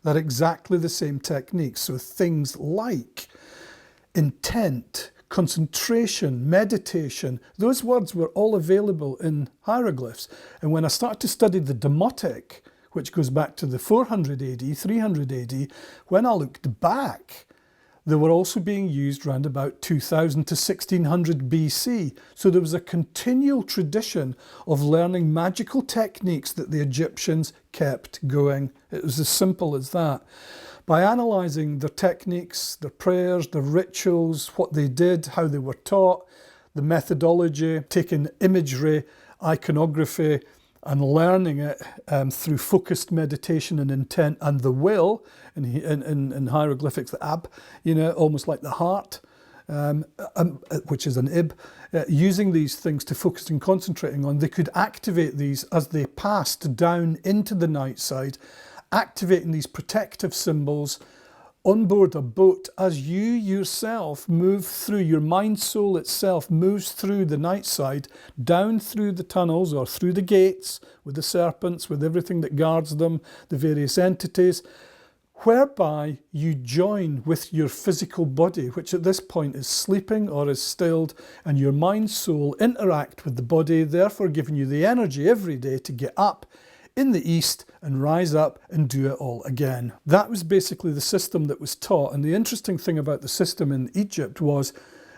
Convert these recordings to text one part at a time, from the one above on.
They're exactly the same techniques. So things like intent, concentration, meditation, those words were all available in hieroglyphs. And when I started to study the Demotic, which goes back to the 400 AD, 300 AD, when I looked back, they were also being used around about 2000 to 1600 BC. So there was a continual tradition of learning magical techniques that the Egyptians kept going. It was as simple as that. By analysing their techniques, their prayers, their rituals, what they did, how they were taught, the methodology, taking imagery, iconography, and learning it through focused meditation and intent and the will, in hieroglyphics, the ab, almost like the heart, which is an ib, using these things to focus and concentrating on, they could activate these as they passed down into the night side, activating these protective symbols on board a boat as you yourself move through, your mind soul itself moves through the night side, down through the tunnels or through the gates with the serpents, with everything that guards them, the various entities, whereby you join with your physical body, which at this point is sleeping or is stilled, and your mind soul interact with the body, therefore giving you the energy every day to get up in the east and rise up and do it all again. That was basically the system that was taught. And the interesting thing about the system in Egypt was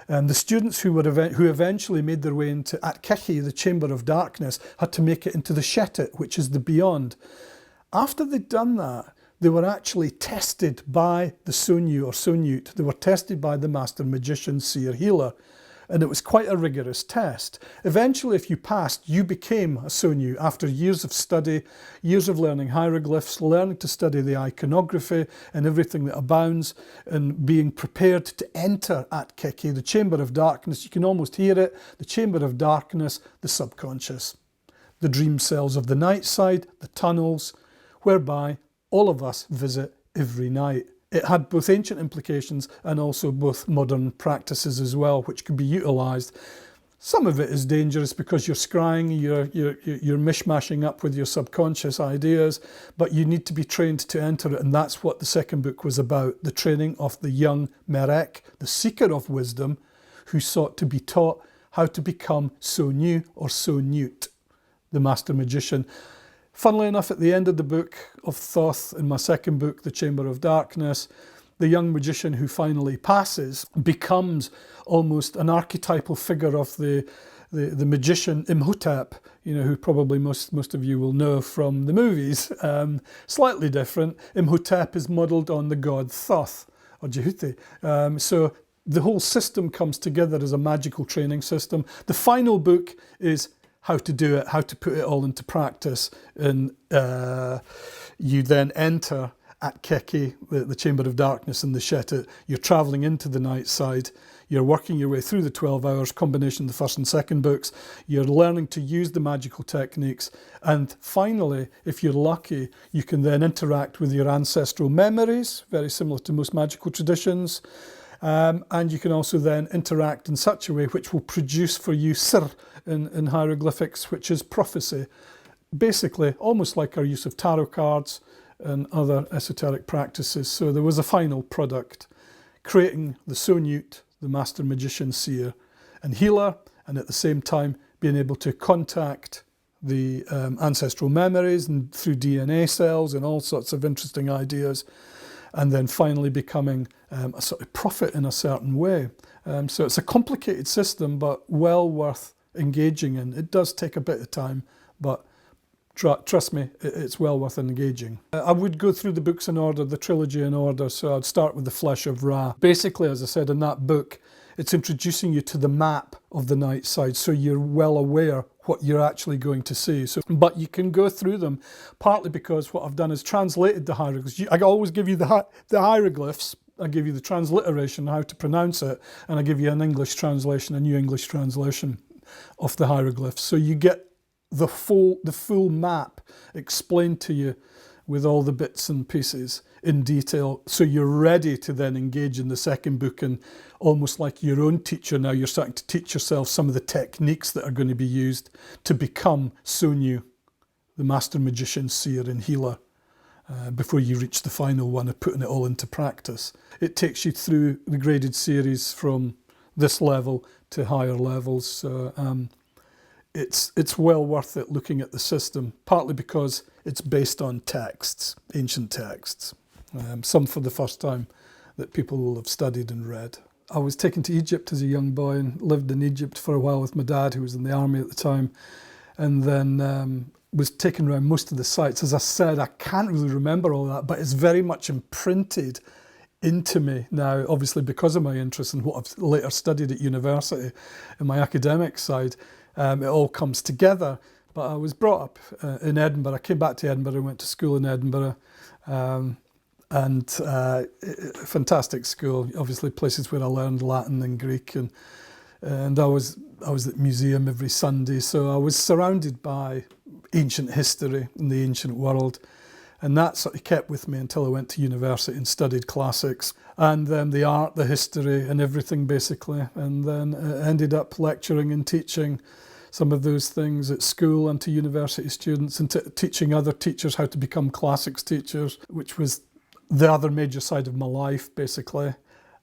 the students who eventually made their way into At-Keki, the Chamber of Darkness, had to make it into the Shetet, which is the beyond. After they'd done that, they were actually tested by the Sonyu or Sonyut. They were tested by the Master Magician, Seer, Healer. And it was quite a rigorous test. Eventually, if you passed, you became a Sonyu after years of study, years of learning hieroglyphs, learning to study the iconography and everything that abounds, and being prepared to enter At-Keki, the Chamber of Darkness. You can almost hear it, the Chamber of Darkness, the subconscious, the dream cells of the night side, the tunnels, whereby all of us visit every night. It had both ancient implications and also both modern practices as well, which could be utilised. Some of it is dangerous because you're scrying, you're mishmashing up with your subconscious ideas, but you need to be trained to enter it, and that's what the second book was about, the training of the young Merek, the seeker of wisdom, who sought to be taught how to become Sonyu or Sonyut, the Master Magician. Funnily enough, at the end of the book of Thoth, in my second book, The Chamber of Darkness, the young magician who finally passes becomes almost an archetypal figure of the magician Imhotep, who probably most of you will know from the movies. Slightly different. Imhotep is modelled on the god Thoth, or Jehuti. So the whole system comes together as a magical training system. The final book is how to do it, how to put it all into practice. And you then enter At-Keki, the Chamber of Darkness and the Shetet. You're travelling into the night side. You're working your way through the 12 hours, combination of the first and second books. You're learning to use the magical techniques. And finally, if you're lucky, you can then interact with your ancestral memories, very similar to most magical traditions. And you can also then interact in such a way which will produce for you sir in hieroglyphics, which is prophecy. Basically, almost like our use of tarot cards and other esoteric practices. So there was a final product, creating the Sonyut, the Master Magician, Seer and Healer, and at the same time being able to contact the ancestral memories and through DNA cells and all sorts of interesting ideas, and then finally becoming a sort of prophet in a certain way. So it's a complicated system, but well worth engaging in. It does take a bit of time, but trust me, it's well worth engaging. I would go through the books in order, the trilogy in order, so I'd start with The Flesh of Ra. Basically, as I said in that book, it's introducing you to the map of the night side, so you're well aware what you're actually going to see. But you can go through them, partly because what I've done is translated the hieroglyphs. I always give you the hieroglyphs, I give you the transliteration, how to pronounce it, and I give you an English translation, a New English translation of the hieroglyphs. So you get the full map explained to you with all the bits and pieces in detail, so you're ready to then engage in the second book, and almost like your own teacher now, you're starting to teach yourself some of the techniques that are going to be used to become Sonyu, the Master Magician, Seer and Healer. before you reach the final one of putting it all into practice. It takes you through the graded series from this level to higher levels. So it's well worth it looking at the system, partly because it's based on texts, ancient texts, some for the first time that people will have studied and read. I was taken to Egypt as a young boy and lived in Egypt for a while with my dad, who was in the army at the time, and then was taken around most of the sites. As I said, I can't really remember all that, but it's very much imprinted into me now, obviously because of my interest in what I've later studied at university and my academic side. It all comes together. But I was brought up in Edinburgh. I came back to Edinburgh, went to school in Edinburgh, and fantastic school. Obviously, places where I learned Latin and Greek, and I was at the museum every Sunday. So I was surrounded by ancient history in the ancient world, and that sort of kept with me until I went to university and studied classics, and then the art, the history, and everything basically, and then ended up lecturing and teaching some of those things at school and to university students, and teaching other teachers how to become classics teachers, which was the other major side of my life, basically,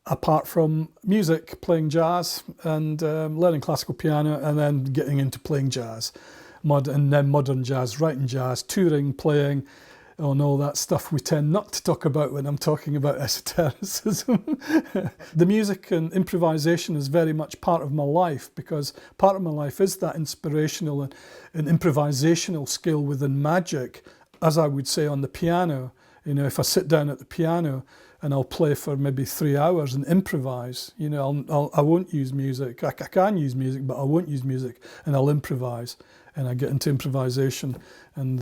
apart from music, playing jazz and learning classical piano, and then getting into playing jazz, and then modern jazz, writing jazz, touring, playing, and all that stuff we tend not to talk about when I'm talking about esotericism. The music and improvisation is very much part of my life, because part of my life is that inspirational and improvisational skill within Magick, as I would say on the piano. You know, if I sit down at the piano and I'll play for maybe 3 hours and improvise, you know, I won't use music. I can use music, but I won't use music, and I'll improvise. And I get into improvisation and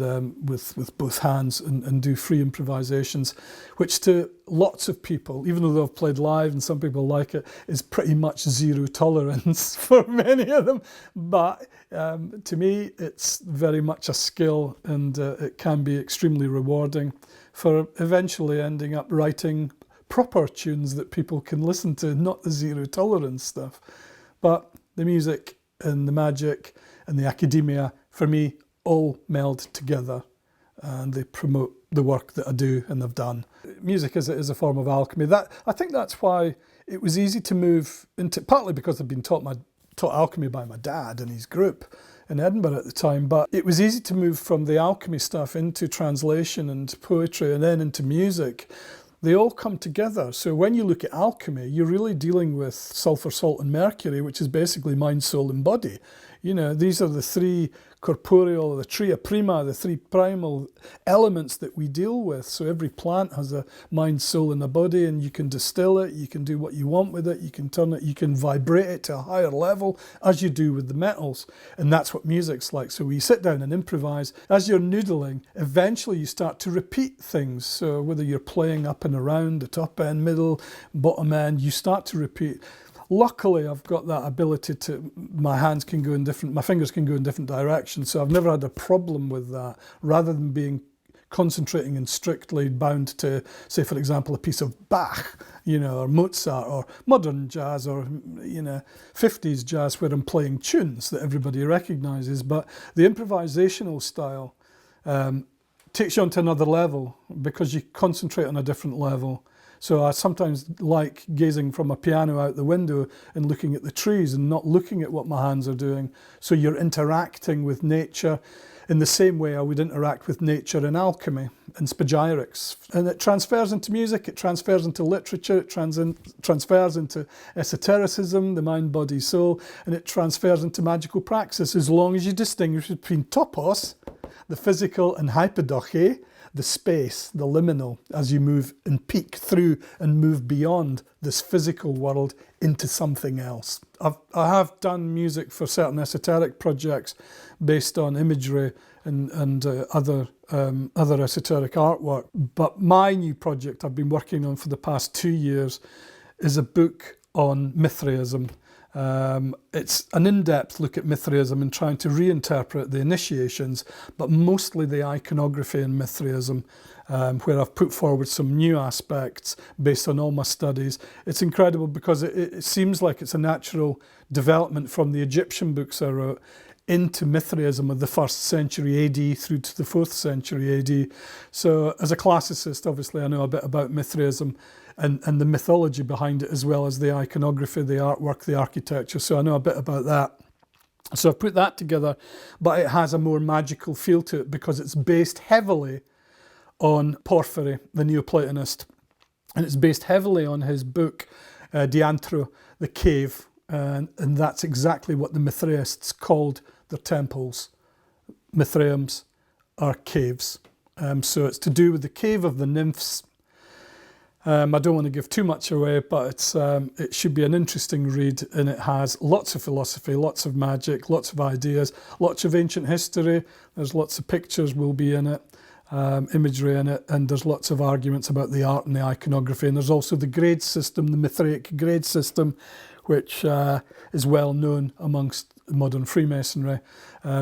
with both hands and do free improvisations, which to lots of people, even though they've played live and some people like it, is pretty much zero tolerance for many of them. But to me, it's very much a skill, and it can be extremely rewarding for eventually ending up writing proper tunes that people can listen to, not the zero tolerance stuff. But the music and the magic and the academia, for me, all meld together, and they promote the work that I do and have done. Music is a form of alchemy. I think that's why it was easy to move into, partly because I've been taught alchemy by my dad and his group in Edinburgh at the time, but it was easy to move from the alchemy stuff into translation and poetry and then into music. They all come together. So when you look at alchemy, you're really dealing with sulfur, salt, and mercury, which is basically mind, soul, and body. You know, these are the three corporeal, the tria prima, the three primal elements that we deal with. So every plant has a mind, soul, and a body, and you can distill it, you can do what you want with it, you can turn it, you can vibrate it to a higher level, as you do with the metals. And that's what music's like. So we sit down and improvise. As you're noodling, eventually you start to repeat things. So whether you're playing up and around, the top end, middle, bottom end, you start to repeat. Luckily, I've got that ability my fingers can go in different directions, so I've never had a problem with that, rather than concentrating and strictly bound to, say, for example, a piece of Bach, you know, or Mozart, or modern jazz, or, you know, 50s jazz, where I'm playing tunes that everybody recognises. But the improvisational style takes you onto another level, because you concentrate on a different level. So I sometimes like gazing from a piano out the window and looking at the trees and not looking at what my hands are doing. So you're interacting with nature in the same way I would interact with nature in alchemy and spagyrics. And it transfers into music, it transfers into literature, it transfers into esotericism, the mind, body, soul, and it transfers into magical praxis, as long as you distinguish between topos, the physical, and hypodoche, the space, the liminal, as you move and peek through and move beyond this physical world into something else. I have done music for certain esoteric projects based on imagery and other esoteric artwork. But my new project I've been working on for the past 2 years is a book on Mithraism. It's an in-depth look at Mithraism and trying to reinterpret the initiations, but mostly the iconography in Mithraism, where I've put forward some new aspects based on all my studies. It's incredible because it seems like it's a natural development from the Egyptian books I wrote into Mithraism of the 1st century AD through to the 4th century AD. So as a classicist, obviously I know a bit about Mithraism and the mythology behind it, as well as the iconography, the artwork, the architecture. So I know a bit about that. So I've put that together, but it has a more magical feel to it because it's based heavily on Porphyry, the Neoplatonist. And it's based heavily on his book, Diantro, the Cave. And that's exactly what the Mithraists called their temples. Mithraeums are caves. So it's to do with the cave of the nymphs. I don't want to give too much away, but it should be an interesting read, and it has lots of philosophy, lots of magic, lots of ideas, lots of ancient history. There's lots of pictures will be in it, imagery in it, and there's lots of arguments about the art and the iconography. And there's also the grade system, the Mithraic grade system, which is well known amongst modern Freemasonry.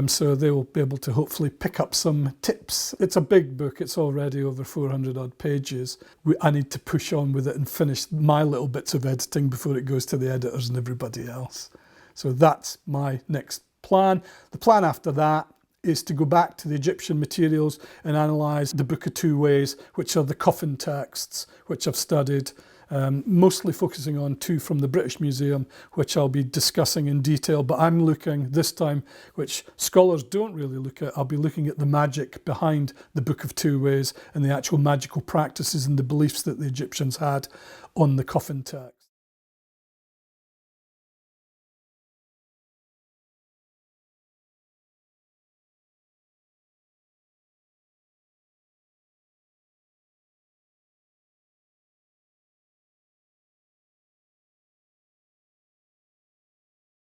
So they will be able to hopefully pick up some tips. It's a big book. It's already over 400 odd pages. I need to push on with it and finish my little bits of editing before it goes to the editors and everybody else. So that's my next plan. The plan after that is to go back to the Egyptian materials and analyse the Book of Two Ways, which are the coffin texts, which I've studied, mostly focusing on two from the British Museum, which I'll be discussing in detail. But I'm looking this time, which scholars don't really look at, I'll be looking at the magic behind the Book of Two Ways and the actual magical practices and the beliefs that the Egyptians had on the coffin text.